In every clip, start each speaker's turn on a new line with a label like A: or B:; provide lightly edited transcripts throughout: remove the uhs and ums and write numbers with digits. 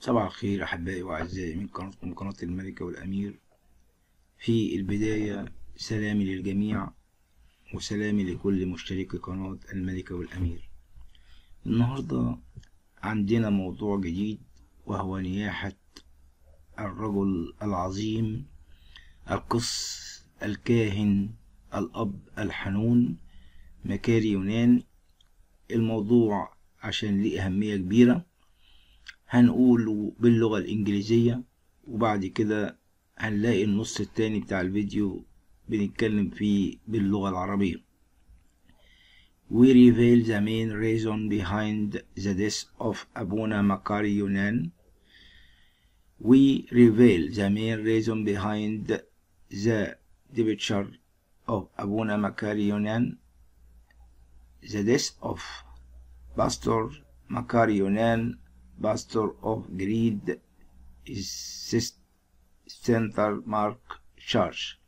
A: صباح الخير أحبائي وأعزائي من قناة الملكة والأمير. في البداية سلامي للجميع وسلامي لكل مشتركي قناة الملكة والأمير. النهاردة عندنا موضوع جديد وهو نياحة الرجل العظيم القس الكاهن الأب الحنون مكاري يونان. الموضوع عشان ليه أهمية كبيرة هنقوله باللغة الإنجليزية، وبعد كده هنلاقي النص التاني بتاع الفيديو بنتكلم فيه باللغة العربية. We reveal the main reason behind the death of Abuna Makari Yunan. We reveal the main reason behind the departure of Abuna Makari Yunan. The death of Pastor Makari Yunan, pastor of Greed Center Mark Church,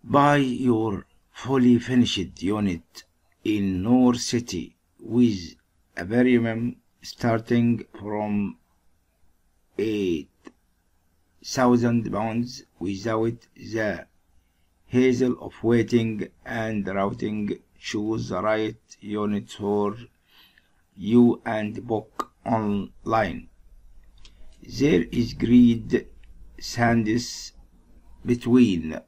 A: by your fully finished unit in North City with a premium starting from £8,000 without the hassle of waiting and routing. Choose the right unit for you and book online. There is great sands between.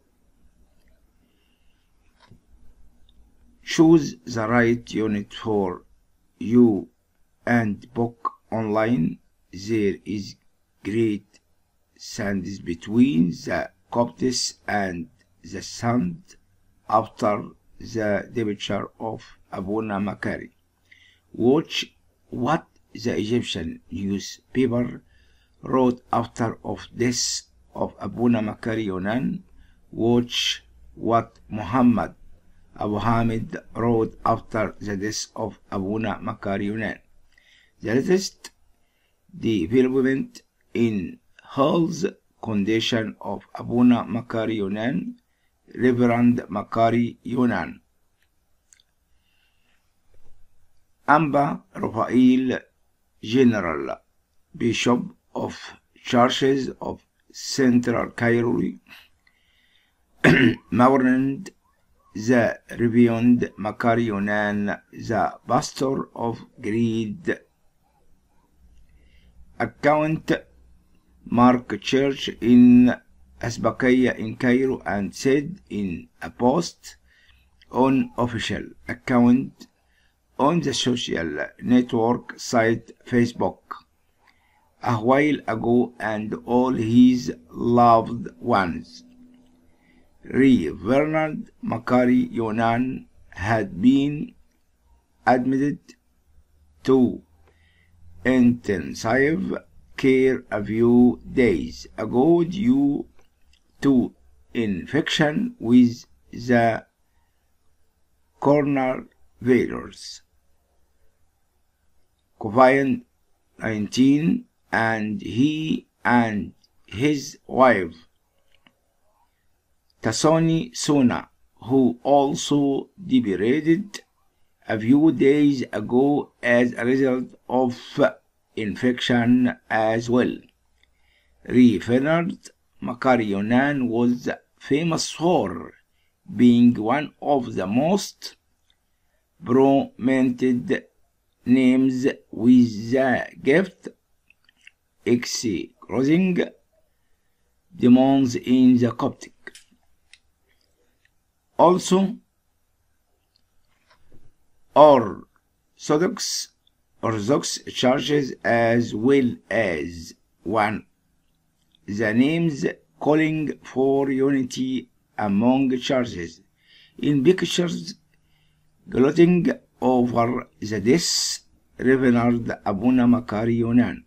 A: Choose the right unit for you and book online. There is great sands between the Coptis and the sand after the departure of Abuna Makari. Watch what the Egyptian newspaper wrote after of death of Abuna Makari Yunan. Watch what Muhammad Abu Hamid wrote after the death of Abuna Makari Yunan. The latest development in health condition of Abuna Makari Yunan, Reverend Makari Yunan. Amba Raphael, General Bishop of Churches of Central Cairo, mourned the Reverend Makari Yunan, the pastor of Greed Account Mark Church in Asbakaya in Cairo, and said in a post on official account on the social network site Facebook a while ago, and all his loved ones. Reverend Makari Yunan had been admitted to intensive care a few days ago due to infection with the coronavirus COVID-19, and he and his wife Tasoni Suna, who also departed a few days ago as a result of infection as well. Reverend Makari Yunan was famous for being one of the most prominent names with the gift exorcising demons in the Coptic. Also, Orthodox churches, as well as one the names calling for unity among churches in pictures gloating over the death Reverend Abuna Makari Yunan.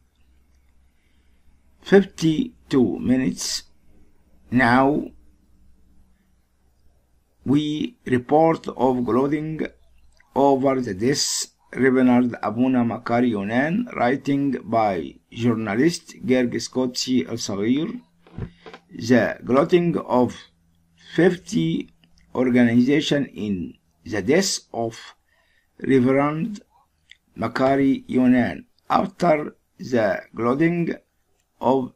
A: 52 minutes now we report of gloating over the death Reverend Abuna Makari Yunan, writing by journalist Gerges Qudsi al-Saghir. The gloating of 50 organizations in the death of Reverend Makari Yunan after the gloating of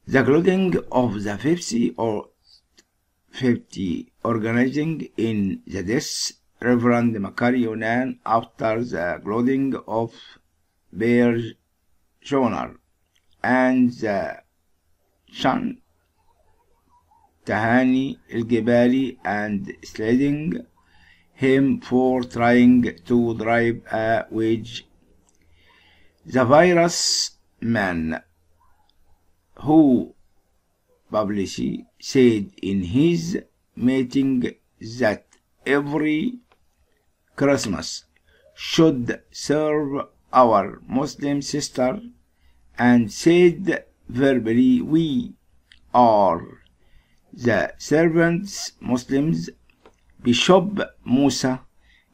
A: the 50 organizing in the death Reverend Makary Yunan after the gloating of Bear Joner and the Shan Tahani al-Gibali and sledging him for trying to drive a wedge. The virus man who publicly said in his meeting that every Christmas should serve our Muslim sister and said verbally, we are the servants Muslims. Bishop Musa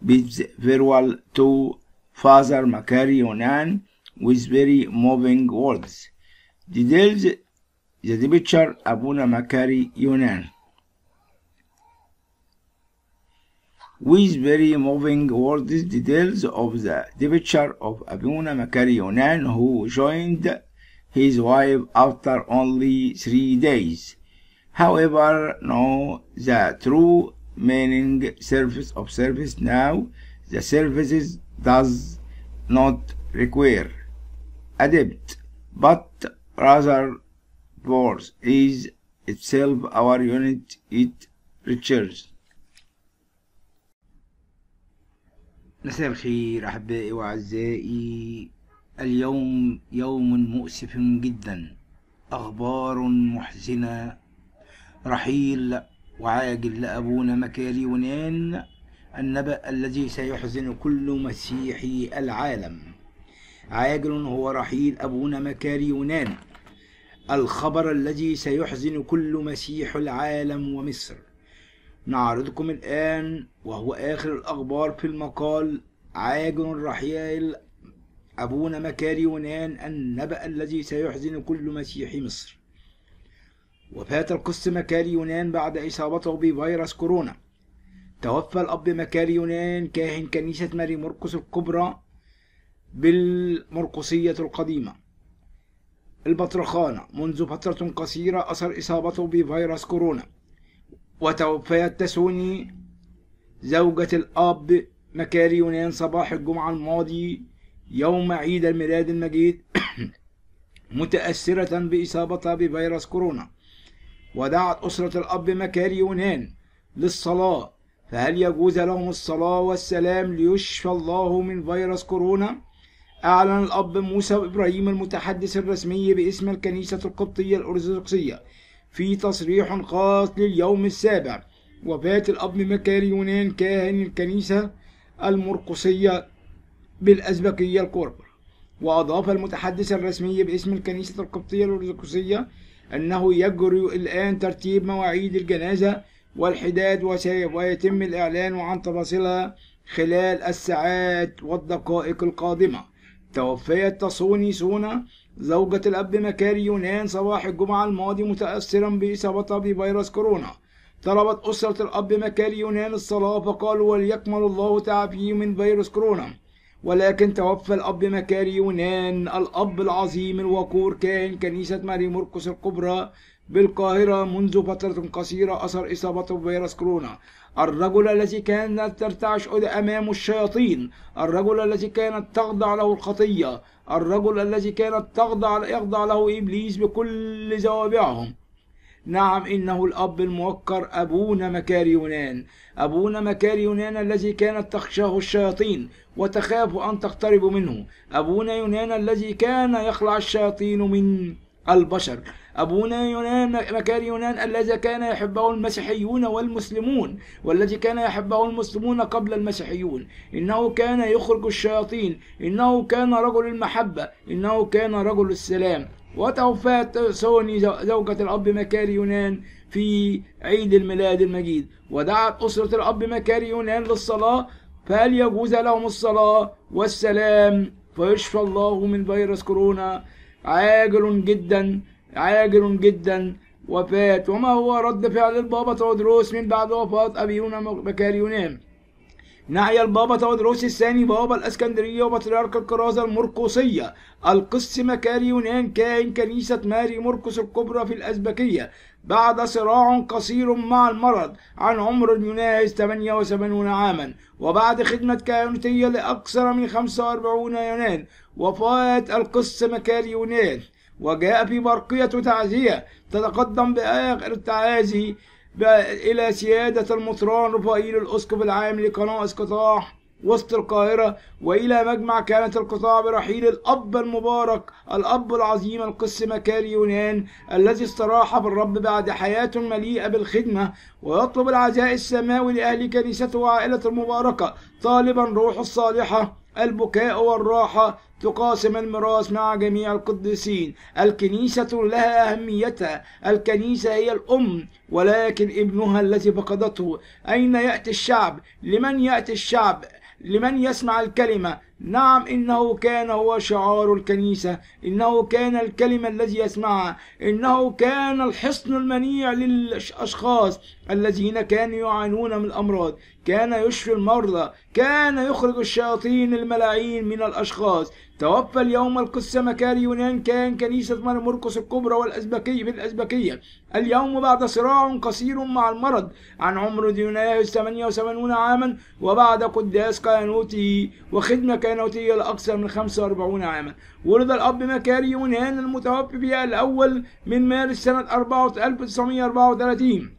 A: bids farewell to Father Makary Yunan with very moving words. Details the departure Abuna Makary Yunan. With very moving words, details of the departure of Abuna Makary Yunan, who joined his wife after only 3 days. However, no, the true meaning of service now, the services does not require a debt, but rather force is itself our unit it reaches. مساء الخير أحبائي وأعزائي. اليوم يوم مؤسف جدا، أخبار محزنة، رحيل وعاجل لأبونا مكاري يونان النبأ الذي سيحزن كل مسيحي العالم. عاجل هو رحيل أبونا مكاري يونان، الخبر الذي سيحزن كل مسيح العالم ومصر. نعرضكم الآن وهو آخر الأخبار في المقال عاجل رحيل أبونا مكاري يونان النبأ الذي سيحزن كل مسيحي مصر. وفاة القس مكاري يونان بعد إصابته بفيروس كورونا. توفى الأب مكاري يونان كاهن كنيسة ماري مرقس الكبرى بالمرقسية القديمة البطرخانة منذ فترة قصيرة أثر إصابته بفيروس كورونا. وتوفيت تسوني زوجة الأب مكاري يونان صباح الجمعة الماضي يوم عيد الميلاد المجيد متأثرة بإصابتها بفيروس كورونا. ودعت أسرة الأب مكاري يونان للصلاة، فهل يجوز لهم الصلاة والسلام ليشفى الله من فيروس كورونا؟ أعلن الأب موسى إبراهيم المتحدث الرسمي باسم الكنيسة القبطية الأرثوذكسية في تصريح خاص لليوم السابع وفاة الأب مكاري يونان كاهن الكنيسة المرقسية بالأزبكية الكبرى. وأضاف المتحدث الرسمي باسم الكنيسة القبطية الأرثوذكسية أنه يجري الآن ترتيب مواعيد الجنازة والحداد ويتم الإعلان عن تفاصيلها خلال الساعات والدقائق القادمة. توفيت تصوني سونا زوجة الأب مكاري يونان صباح الجمعة الماضي متأثرا بإصابتها بفيروس كورونا. طلبت أسرة الأب مكاري يونان الصلاة فقالوا وليكمل الله تعافيه من فيروس كورونا. ولكن توفى الأب مكاري يونان الأب العظيم الوقور كاهن كنيسة ماري مرقس الكبرى بالقاهرة منذ فترة قصيرة أثر إصابته بفيروس كورونا. الرجل الذي كانت ترتعش أمامه الشياطين، الرجل الذي كانت تخضع له الخطية، الرجل الذي كانت يخضع له إبليس بكل زوابعهم. نعم، إنه الأب الموقر أبونا مكاري يونان، أبونا مكاري يونان الذي كانت تخشاه الشياطين وتخاف أن تقترب منه، أبونا يونان الذي كان يخلع الشياطين من البشر، أبونا يونان مكاري يونان الذي كان يحبه المسيحيون والمسلمون، والذي كان يحبه المسلمون قبل المسيحيون. إنه كان يخرج الشياطين، إنه كان رجل المحبة، إنه كان رجل السلام. وتوفت سوني زوجة الأب مكاري يونان في عيد الميلاد المجيد. ودعت أسرة الأب مكاري يونان للصلاة، فهل يجوز لهم الصلاة والسلام فيشفى الله من فيروس كورونا؟ عاجل جدا عاجل جدا وفاة. وما هو رد فعل البابا تودروس من بعد وفاة أبينا مكاري يونان؟ نعي البابا تودروس الثاني بابا الإسكندرية وبطريرك الكرازة المرقسية القس مكاري يونان كاهن كنيسة ماري مرقس الكبرى في الأزبكية بعد صراع قصير مع المرض عن عمر يناهز 78 عاما، وبعد خدمة كهنوتية لأكثر من 45 يونان، وفاة القس مكاري يونان. وجاء في برقية تعزية تتقدم بآخر التعازي إلى سيادة المطران رفائيل الأسقف العام لكنائس قطاع وسط القاهرة، وإلى مجمع كانت القطاع برحيل الأب المبارك الأب العظيم القس مكاري يونان الذي استراح في الرب بعد حياة مليئة بالخدمة، ويطلب العزاء السماوي لأهل كنيسته وعائلة المباركة طالبا روح الصالحة البكاء والراحة تقاسم الميراث مع جميع القديسين. الكنيسة لها أهميتها، الكنيسة هي الأم، ولكن ابنها الذي فقدته. أين يأتي الشعب؟ لمن يأتي الشعب؟ لمن يسمع الكلمة؟ نعم، إنه كان هو شعار الكنيسة، إنه كان الكلمة الذي يسمعها، إنه كان الحصن المنيع للأشخاص الذين كانوا يعانون من الأمراض، كان يشفي المرضى، كان يخرج الشياطين الملاعين من الأشخاص. توفى اليوم القس مكاري يونان كان كنيسة ماري مرقس الكبرى والأزبكية في الأزبكية اليوم بعد صراع قصير مع المرض عن عمر يناهز 78 عاما، وبعد قداس كهنوتي وخدمة كهنوتية لأكثر من 45 عاما. ولد الأب مكاري يونان المتوفي في الأول من مارس سنة 1934،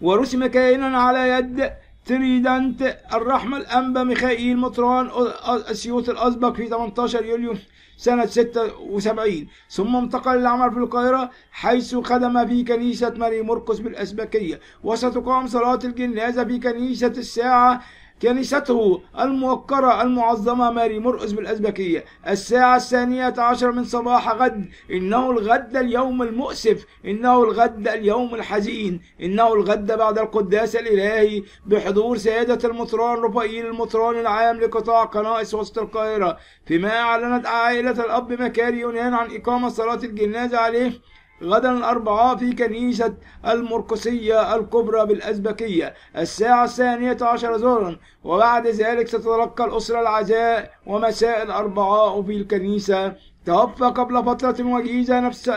A: ورسم كاهنا على يد تريدنت الرحمة الأنبا ميخائيل مطران أسيوط الأسبق في 18 يوليو سنة 76، ثم انتقل للعمل في القاهرة حيث خدم في كنيسة ماري مرقس بالأزبكية. وستقام صلاة الجنازة في كنيسة الساعة كنيسته الموقرة المعظمة ماري مرقس بالأزبكية الساعة 12 من صباح غد. إنه الغد اليوم المؤسف، إنه الغد اليوم الحزين، إنه الغد بعد القداس الإلهي بحضور سيادة المطران رفائيل المطران العام لقطاع كنائس وسط القاهرة، فيما أعلنت عائلة الأب مكاري يونان عن إقامة صلاة الجنازة عليه غدا الأربعاء في كنيسة المرقسية الكبرى بالأزبكية الساعة 12 ظهرا، وبعد ذلك ستتلقى الأسرة العزاء ومساء الأربعاء في الكنيسة. توفى قبل فترة وجيزة نفس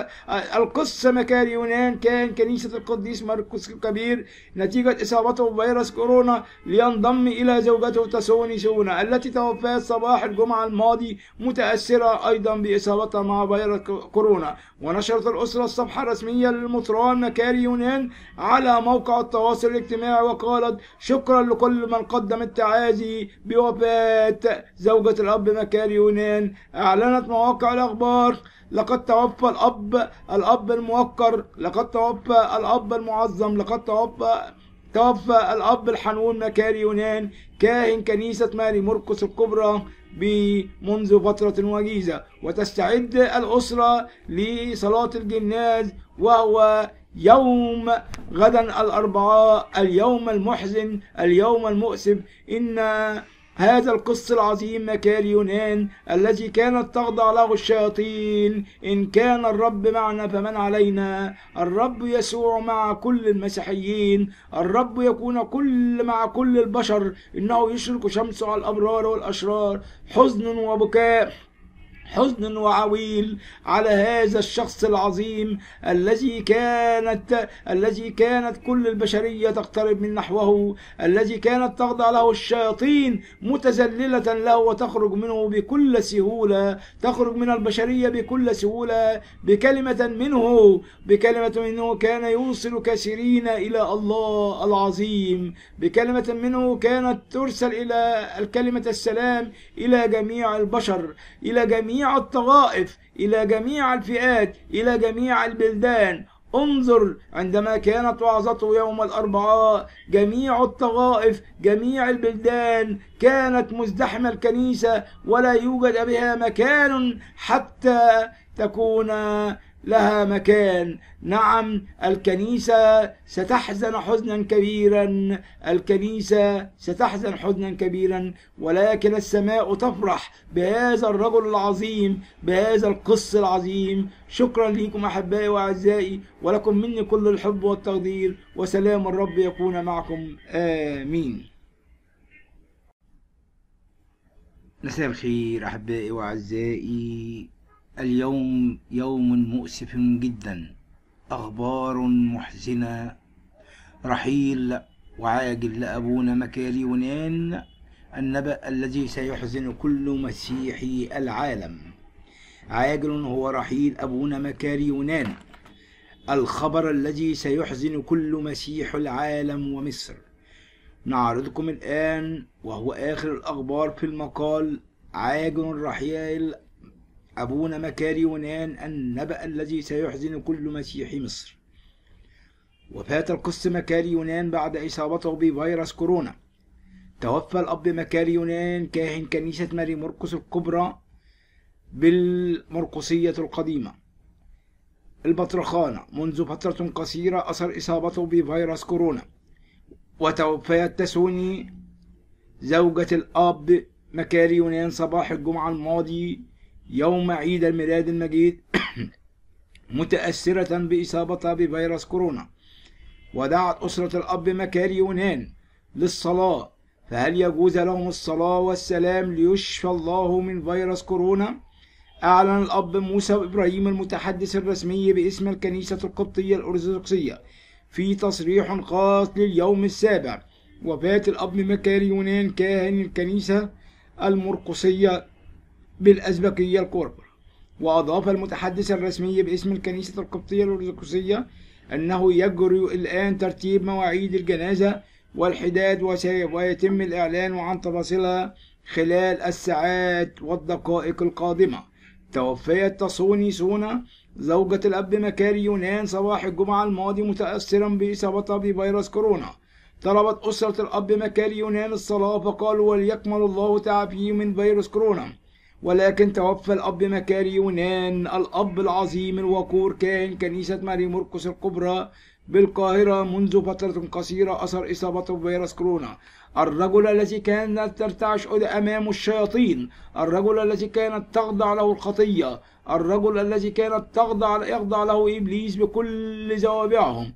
A: القس مكاري يونان كان كنيسة القديس مرقس الكبير نتيجة إصابته بفيروس كورونا، لينضم إلى زوجته تسوني سونا التي توفت صباح الجمعة الماضي متأثرة أيضا بإصابتها مع فيروس كورونا. ونشرت الأسرة الصفحة الرسمية للمطران مكاري يونان على موقع التواصل الاجتماعي وقالت: شكرا لكل من قدم التعازي بوفاة زوجة الأب مكاري يونان. أعلنت مواقع الأخبار: لقد توفى الأب الموقر، لقد توفى الأب المعظم، لقد توفى الأب الحنون مكاري يونان كاهن كنيسة ماري مرقس الكبرى منذ فترة وجيزة. وتستعد الأسرة لصلاة الجناز، وهو يوم غدا الأربعاء، اليوم المحزن، اليوم المؤسف. إن هذا القس العظيم مكاري يونان الذي كانت تخضع له الشياطين: إن كان الرب معنا فمن علينا. الرب يسوع مع كل المسيحيين، الرب يكون مع كل البشر. إنه يشرق شمسه على الأبرار والأشرار. حزن وبكاء، حزن وعويل على هذا الشخص العظيم الذي كانت كل البشرية تقترب من نحوه، الذي كانت تخضع له الشياطين متذللة له وتخرج منه بكل سهولة، تخرج من البشرية بكل سهولة. بكلمة منه كان يوصل كثيرين إلى الله العظيم. بكلمة منه كانت ترسل إلى الكلمة السلام إلى جميع البشر، إلى جميع الطوائف، إلى جميع الفئات، إلى جميع البلدان. انظر عندما كانت وعظته يوم الأربعاء، جميع الطوائف، جميع البلدان كانت مزدحمة الكنيسة، ولا يوجد بها مكان حتى تكون لها مكان. نعم، الكنيسة ستحزن حزنا كبيرا، الكنيسة ستحزن حزنا كبيرا، ولكن السماء تفرح بهذا الرجل العظيم، بهذا القس العظيم. شكرا لكم أحبائي وأعزائي، ولكم مني كل الحب والتقدير، وسلام الرب يكون معكم. آمين. مساء الخير أحبائي وأعزائي. اليوم يوم مؤسف جدا، أخبار محزنة، رحيل وعاجل لأبونا مكاري يونان النبأ الذي سيحزن كل مسيحي العالم. عاجل هو رحيل أبونا مكاري يونان، الخبر الذي سيحزن كل مسيح العالم ومصر. نعرضكم الآن وهو آخر الأخبار في المقال: عاجل رحيل أبونا مكاري يونان النبأ الذي سيحزن كل مسيحي مصر. وفاة القس مكاري يونان بعد إصابته بفيروس كورونا. توفى الأب مكاري يونان كاهن كنيسة ماري مرقس الكبرى بالمرقسية القديمة البطرخانة منذ فترة قصيرة أثر إصابته بفيروس كورونا. وتوفيت تسوني زوجة الأب مكاري يونان صباح الجمعة الماضي يوم عيد الميلاد المجيد متأثرة بإصابتها بفيروس كورونا. ودعت أسرة الأب مكاري يونان للصلاة، فهل يجوز لهم الصلاة والسلام ليشفى الله من فيروس كورونا؟ أعلن الأب موسى إبراهيم المتحدث الرسمي باسم الكنيسة القبطية الأرثوذكسية في تصريح خاص لليوم السابع وفاة الأب مكاري يونان كاهن الكنيسة المرقسية بالأزبكية الكبرى. وأضاف المتحدث الرسمي باسم الكنيسة القبطية الأرثوذكسية أنه يجري الآن ترتيب مواعيد الجنازة والحداد ويتم الإعلان عن تفاصيلها خلال الساعات والدقائق القادمة. توفيت تصوني سونا زوجة الأب مكاري يونان صباح الجمعة الماضي متأثرا بإصابتها بفيروس كورونا. طلبت أسرة الأب مكاري يونان الصلاة فقالوا وليكمل الله تعافيه من فيروس كورونا. ولكن توفى الأب مكاري يونان الأب العظيم الوقور كاهن كنيسة ماري مرقس الكبرى بالقاهرة منذ فترة قصيرة أثر إصابته بفيروس كورونا. الرجل الذي كانت ترتعش أمامه الشياطين، الرجل الذي كانت تخضع له الخطية، الرجل الذي كانت يخضع له إبليس بكل زوابعهم.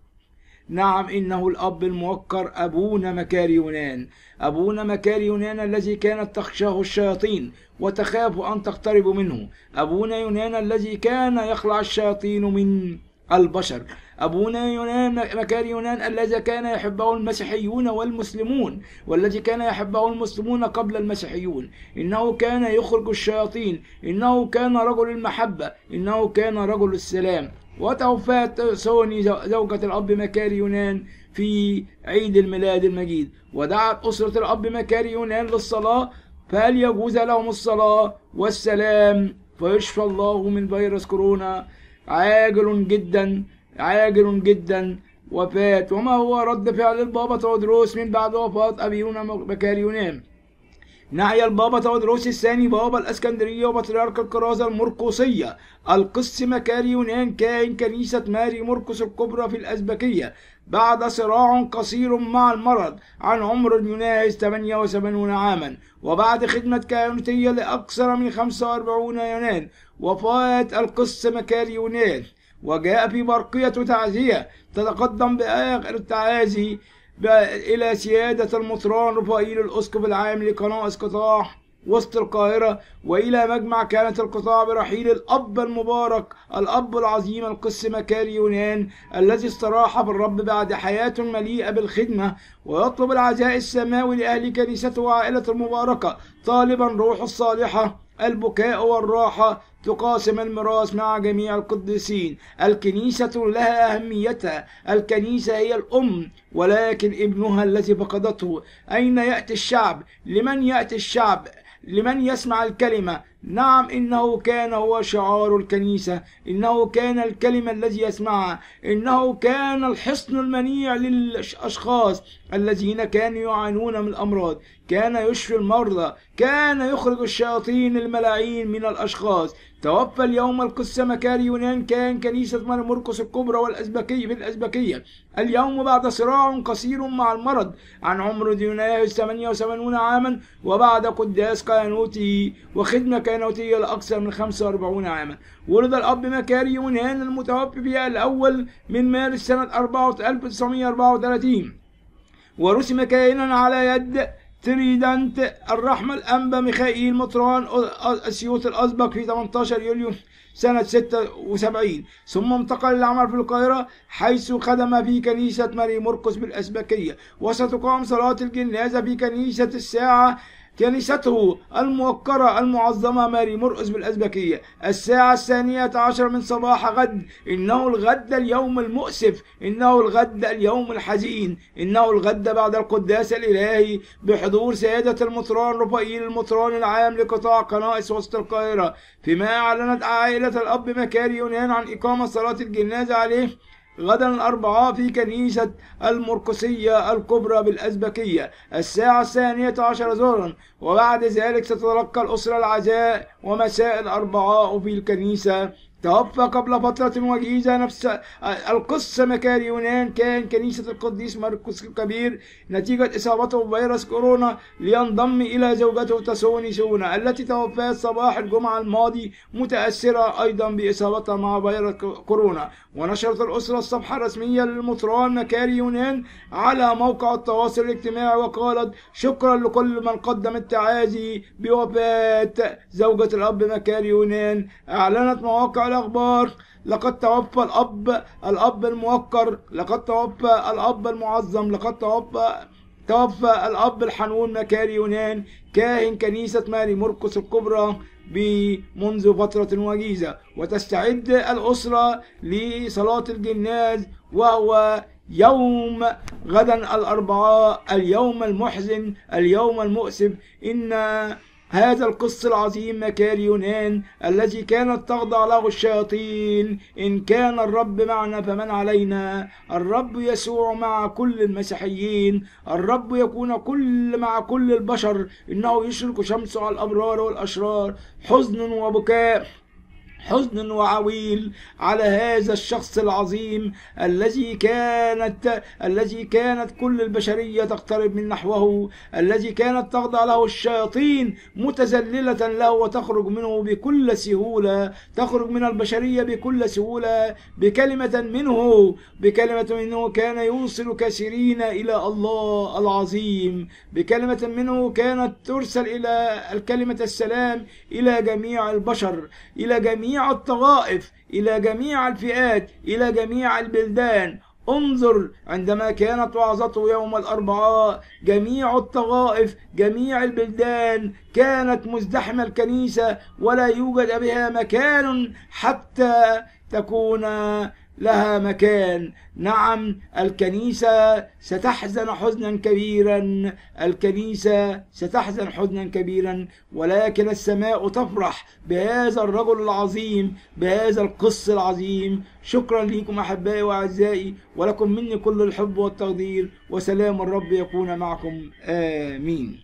A: نعم، إنه الأب الموقر أبونا مكاري يونان، أبونا مكاري يونان الذي كانت تخشاه الشياطين وتخاف أن تقترب منه، أبونا يونان الذي كان يخلع الشياطين من البشر، أبونا يونان مكاري يونان الذي كان يحبه المسيحيون والمسلمون، والذي كان يحبه المسلمون قبل المسيحيون. إنه كان يخرج الشياطين، إنه كان رجل المحبة، إنه كان رجل السلام. وتوفت سوني زوجة الأب مكاري يونان في عيد الميلاد المجيد. ودعت أسرة الأب مكاري يونان للصلاة، فهل يجوز لهم الصلاة والسلام فيشفى الله من فيروس كورونا؟ عاجل جدا، عاجل جدا وفاة. وما هو رد فعل البابا تودروس من بعد وفاة أبينا مكاري يونان؟ نعي البابا تودروس الثاني بابا الإسكندرية وبطريرك الكرازة المرقسية القس مكاري يونان كاهن كنيسة ماري مرقس الكبرى في الأزبكية بعد صراع قصير مع المرض عن عمر يناهز 78 عاما، وبعد خدمة كهنوتية لأكثر من 45 يونان. وفاة القس مكاري يونان، وجاء في برقية تعزية تتقدم بآخر التعازي إلى سيادة المطران رفائيل الأسقف العام لكنائس قطاع وسط القاهرة، وإلى مجمع كانت القطاع برحيل الأب المبارك الأب العظيم القس مكاري يونان الذي استراح في الرب بعد حياة مليئة بالخدمة. ويطلب العزاء السماوي لأهل كنيسته وعائلة المباركة، طالبا روح الصالحة البكاء والراحة تقاسم الميراث مع جميع القديسين. الكنيسة لها أهميتها، الكنيسة هي الأم، ولكن ابنها الذي فقدته. أين يأتي الشعب؟ لمن يأتي الشعب؟ لمن يسمع الكلمة؟ نعم، إنه كان هو شعار الكنيسة، إنه كان الكلمة الذي يسمعها، إنه كان الحصن المنيع للأشخاص الذين كانوا يعانون من الأمراض، كان يشفي المرضى، كان يخرج الشياطين الملاعين من الأشخاص. توفى اليوم القس مكاري يونان كان كنيسة ماري مرقس الكبرى والأزبكية في الأزبكية اليوم بعد صراع قصير مع المرض عن عمر يناهز 78 عاما، وبعد قداس كهنوتي وخدمة كهنوتية لأكثر من 45 عاما. ولد الأب مكاري يونان المتوفي في الأول من مارس سنة 1934، ورسم كاهنا على يد تريدنت الرحمة الأنبا ميخائيل مطران أسيوط الأسبق في 18 يوليو سنة 76، ثم انتقل للعمل في القاهرة حيث خدم في كنيسة ماري مرقس بالأسبكية. وستقام صلاة الجنازة في كنيسته الموقرة المعظمة ماري مرقس بالأزبكية الساعة 12 من صباح غد. إنه الغد اليوم المؤسف، إنه الغد اليوم الحزين، إنه الغد بعد القداس الإلهي بحضور سيادة المطران رفائيل المطران العام لقطاع كنائس وسط القاهرة، فيما أعلنت عائلة الأب مكاري يونان عن إقامة صلاة الجنازة عليه غدا الأربعاء في كنيسة المرقسية الكبرى بالأزبكية الساعة 12 ظهرا. وبعد ذلك ستتلقى الأسرة العزاء ومساء الأربعاء في الكنيسة. توفى قبل فترة وجيزة نفس القس مكاري يونان كان كنيسة القديس مرقس الكبير نتيجة إصابته بفيروس كورونا، لينضم إلى زوجته تسوني سونا التي توفت صباح الجمعة الماضي متأثرة أيضا بإصابتها مع فيروس كورونا. ونشرت الأسرة الصفحة الرسمية للمطران مكاري يونان على موقع التواصل الاجتماعي وقالت: شكرا لكل من قدم التعازي بوفاة زوجة الأب مكاري يونان. أعلنت مواقع الأخبار: لقد توفى الأب الموقر، لقد توفى الأب المعظم، لقد توفى الأب الحنون مكاري يونان كاهن كنيسة ماري مرقس الكبرى منذ فترة وجيزة. وتستعد الأسرة لصلاة الجناز وهو يوم غدا الأربعاء، اليوم المحزن، اليوم المؤسف. إن هذا القس العظيم مكاري يونان الذي كانت تخضع له الشياطين: إن كان الرب معنا فمن علينا. الرب يسوع مع كل المسيحيين، الرب يكون مع كل البشر. إنه يشرق شمسه على الأبرار والأشرار. حزن وبكاء، حزن وعويل على هذا الشخص العظيم الذي كانت كل البشرية تقترب من نحوه، الذي كانت تخضع له الشياطين متذللة له وتخرج منه بكل سهولة، تخرج من البشرية بكل سهولة. بكلمة منه كان يوصل كثيرين إلى الله العظيم. بكلمة منه كانت ترسل إلى الكلمة السلام إلى جميع البشر، إلى جميع الطوائف، إلى جميع الفئات، إلى جميع البلدان. انظر عندما كانت وعظته يوم الأربعاء، جميع الطوائف، جميع البلدان كانت مزدحمة الكنيسة ولا يوجد بها مكان حتى تكون لها مكان. نعم، الكنيسة ستحزن حزنا كبيرا، الكنيسة ستحزن حزنا كبيرا، ولكن السماء تفرح بهذا الرجل العظيم، بهذا القس العظيم. شكرا لكم أحبائي وأعزائي، ولكم مني كل الحب والتقدير، وسلام الرب يكون معكم. آمين.